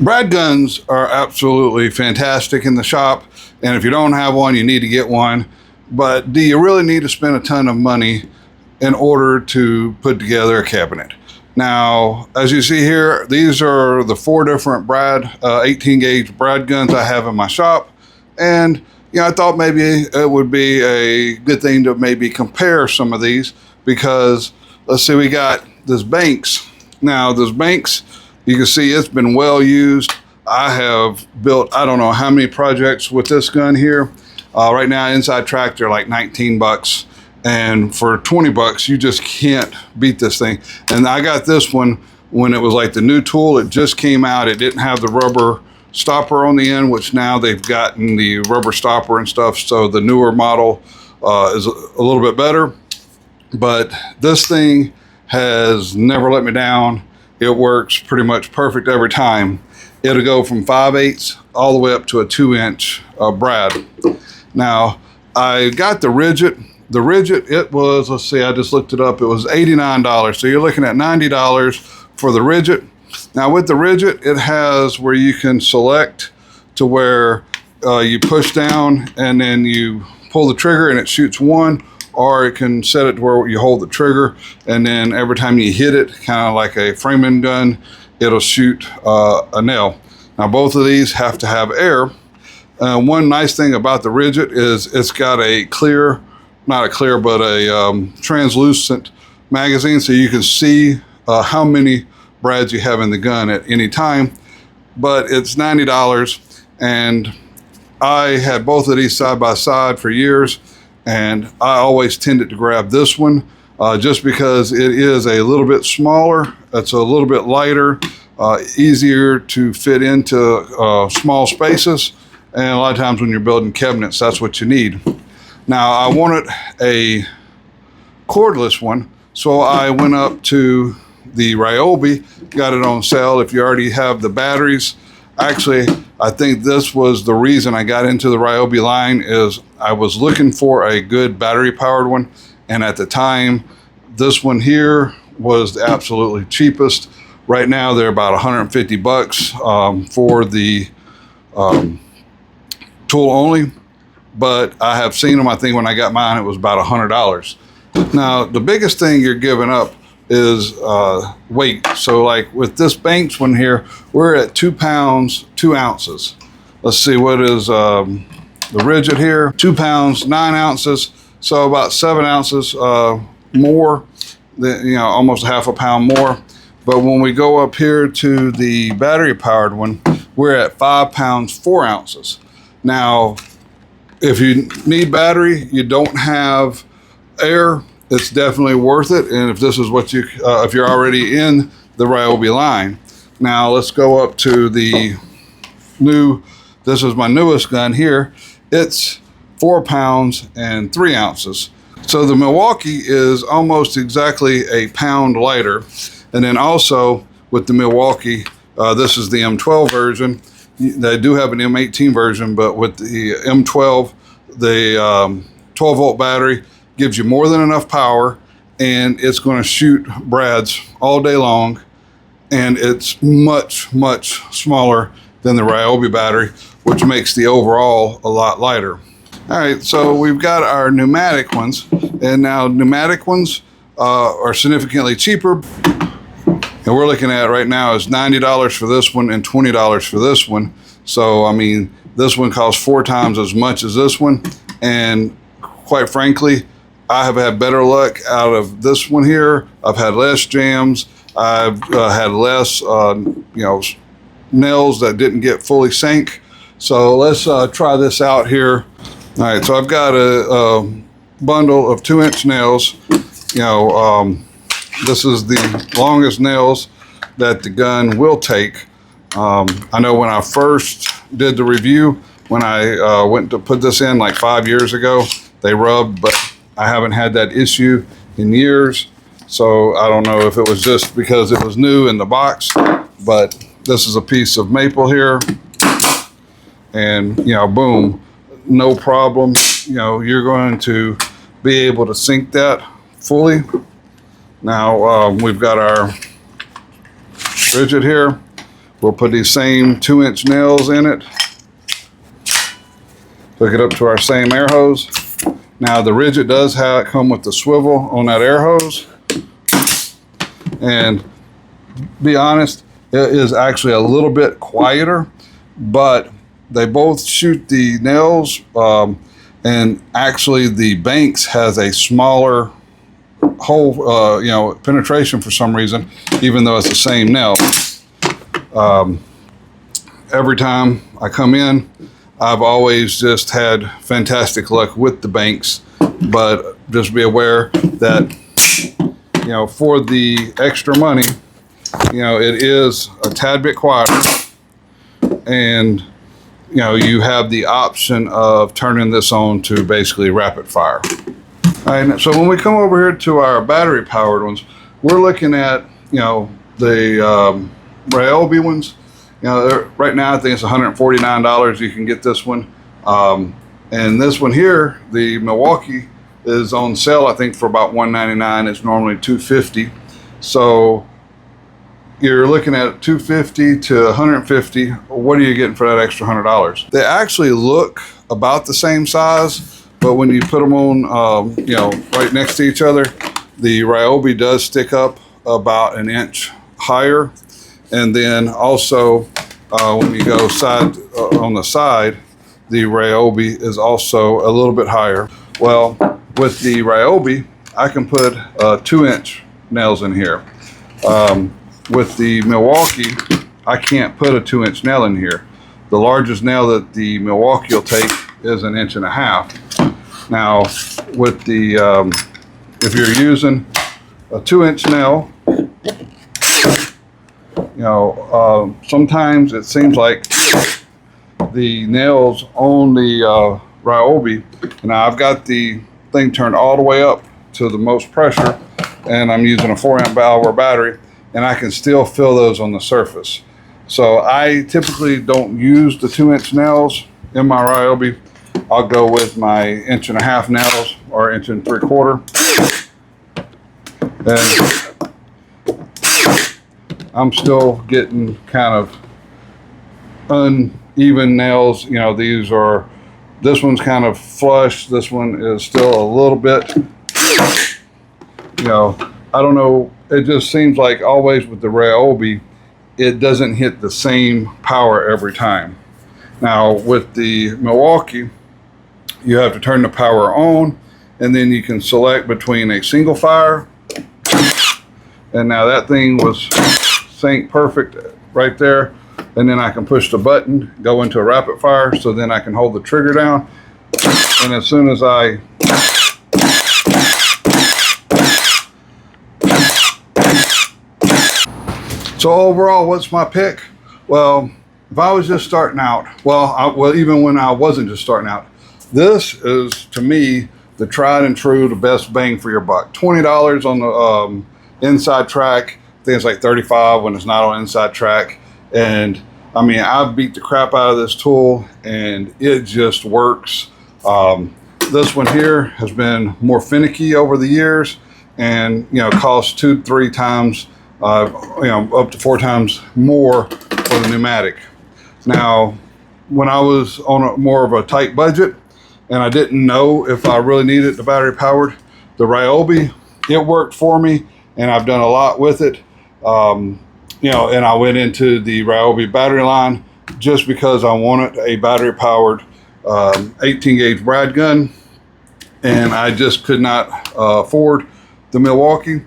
Brad guns are absolutely fantastic in the shop, and if you don't have one, you need to get one. But do you really need to spend a ton of money in order to put together a cabinet? Now, as you see here, these are the 4 different Brad 18 gauge Brad guns I have in my shop. And I thought maybe it would be a good thing to maybe compare some of these, because let's see, we got this Banks. Now this Banks, you can see it's been well used. I have built, I don't know how many projects with this gun here. Right now, inside track, they're like 19 bucks. And for 20 bucks, you just can't beat this thing. And I got this one when it was like the new tool. It just came out. It didn't have the rubber stopper on the end, which now they've gotten the rubber stopper and stuff. So the newer model is a little bit better. But this thing has never let me down. It works pretty much perfect every time. It'll go from 5/8 all the way up to a 2-inch Brad. Now, I got the Rigid. The Rigid, it was, let's see, I just looked it up. It was $89. So you're looking at $90 for the Rigid. Now with the Rigid, it has where you can select to where you push down and then you pull the trigger and it shoots one, or it can set it to where you hold the trigger and then every time you hit it, kind of like a framing gun, it'll shoot a nail. Now both of these have to have air. One nice thing about the Rigid is it's got a clear, not a clear, but a translucent magazine, so you can see how many Brads you have in the gun at any time. But it's $90, and I had both of these side by side for years, and I always tended to grab this one just because it is a little bit smaller, it's a little bit lighter, easier to fit into small spaces, and a lot of times when you're building cabinets, that's what you need. Now, I wanted a cordless one, so I went up to the Ryobi, got it on sale. If you already have the batteries, actually, I think this was the reason I got into the Ryobi line, is I was looking for a good battery-powered one, and at the time, this one here was the absolutely cheapest. Right now, they're about 150 bucks for the tool only. But I have seen them, I think when I got mine, it was about $100. Now, the biggest thing you're giving up is weight. So like with this Banks one here, we're at 2 pounds, 2 ounces. Let's see, what is the Rigid here? 2 pounds, 9 ounces. So about 7 ounces more, than, almost half a pound more. But when we go up here to the battery powered one, we're at 5 pounds, 4 ounces. Now, if you need battery, you don't have air, it's definitely worth it. And if this is what you, if you're already in the Ryobi line. Now let's go up to the new, this is my newest gun here. It's 4 pounds and 3 ounces. So the Milwaukee is almost exactly a pound lighter. And then also with the Milwaukee, this is the M12 version. They do have an M18 version, but with the M12, the 12 volt battery gives you more than enough power, and it's going to shoot Brads all day long, and it's much, much smaller than the Ryobi battery, which makes the overall a lot lighter. All right, so we've got our pneumatic ones, and now pneumatic ones are significantly cheaper. And we're looking at right now is $90 for this one and $20 for this one. So, I mean, this one costs 4 times as much as this one. And quite frankly, I have had better luck out of this one here. I've had less jams. I've had less, nails that didn't get fully sank. So let's try this out here. All right, so I've got a bundle of 2-inch nails. This is the longest nails that the gun will take. I know when I first did the review, when I went to put this in like 5 years ago, they rubbed, but I haven't had that issue in years. So I don't know if it was just because it was new in the box, but this is a piece of maple here, and boom, no problem. You're going to be able to sink that fully. Now we've got our Rigid here. We'll put these same 2-inch nails in it. Hook it up to our same air hose. Now the rigid does come with the swivel on that air hose. And be honest, it is actually a little bit quieter, but they both shoot the nails, and actually the Banks has a smaller hole, penetration for some reason, even though it's the same nail. Every time I come in, I've always just had fantastic luck with the Banks, but just be aware that, for the extra money, it is a tad bit quieter, and, you have the option of turning this on to basically rapid fire. All right, so when we come over here to our battery powered ones, we're looking at, the Ryobi ones. Right now I think it's $149 you can get this one. And this one here, the Milwaukee, is on sale I think for about $199. It's normally $250. So you're looking at $250 to $150. What are you getting for that extra $100? They actually look about the same size, but when you put them on, right next to each other, the Ryobi does stick up about an inch higher. And then also, when you go on the side, the Ryobi is also a little bit higher. Well, with the Ryobi, I can put 2-inch nails in here. With the Milwaukee, I can't put a 2-inch nail in here. The largest nail that the Milwaukee will take is 1.5 inches. Now, with the, if you're using a 2-inch nail, sometimes it seems like the nails on the Ryobi, now I've got the thing turned all the way up to the most pressure, and I'm using a 4-amp-hour battery, and I can still feel those on the surface. So I typically don't use the 2-inch nails in my Ryobi. I'll go with my 1.5 inch nails or 1.75 inches. And I'm still getting kind of uneven nails. This one's kind of flush. This one is still a little bit, I don't know. It just seems like always with the Ryobi, it doesn't hit the same power every time. Now with the Milwaukee, you have to turn the power on, and then you can select between a single fire, and now that thing was synced perfect right there, and then I can push the button, go into a rapid fire, so then I can hold the trigger down, and as soon as I So overall, what's my pick? Well, if I was just starting out, even when I wasn't just starting out, this is, to me, the tried and true, the best bang for your buck. $20 on the inside track. I think it's like $35 when it's not on inside track. And I mean, I've beat the crap out of this tool, and it just works. This one here has been more finicky over the years, and costs 2-3 times, up to 4 times more for the pneumatic. Now, when I was on more of a tight budget and I didn't know if I really needed the battery powered, the Ryobi, it worked for me, and I've done a lot with it. And I went into the Ryobi battery line just because I wanted a battery powered 18 gauge brad gun, and I just could not afford the Milwaukee.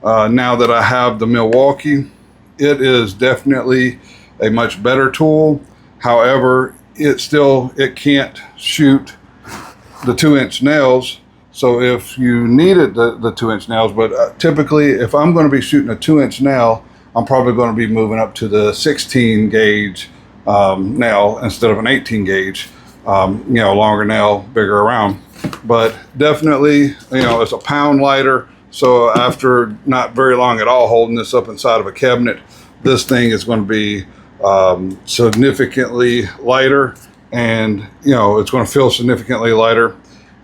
Now that I have the Milwaukee, it is definitely a much better tool. However, it can't shoot the 2-inch nails. So if you needed the 2-inch nails, but typically if I'm going to be shooting a 2-inch nail, I'm probably going to be moving up to the 16 gauge nail instead of an 18 gauge, longer nail, bigger around. But definitely, it's a pound lighter. So after not very long at all holding this up inside of a cabinet, this thing is going to be significantly lighter, and it's going to feel significantly lighter,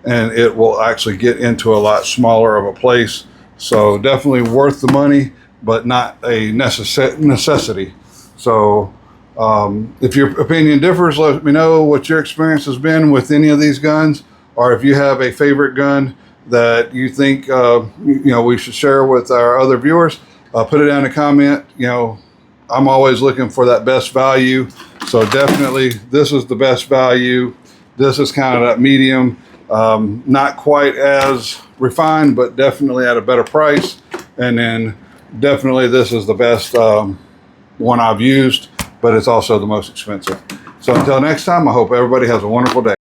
and it will actually get into a lot smaller of a place. So definitely worth the money, but not a necessity. So if your opinion differs, let me know what your experience has been with any of these guns, or if you have a favorite gun that you think we should share with our other viewers. Put it down in a comment. I'm always looking for that best value, so definitely this is the best value. This is kind of that medium, not quite as refined, but definitely at a better price. And then definitely this is the best one I've used, but it's also the most expensive. So until next time, I hope everybody has a wonderful day.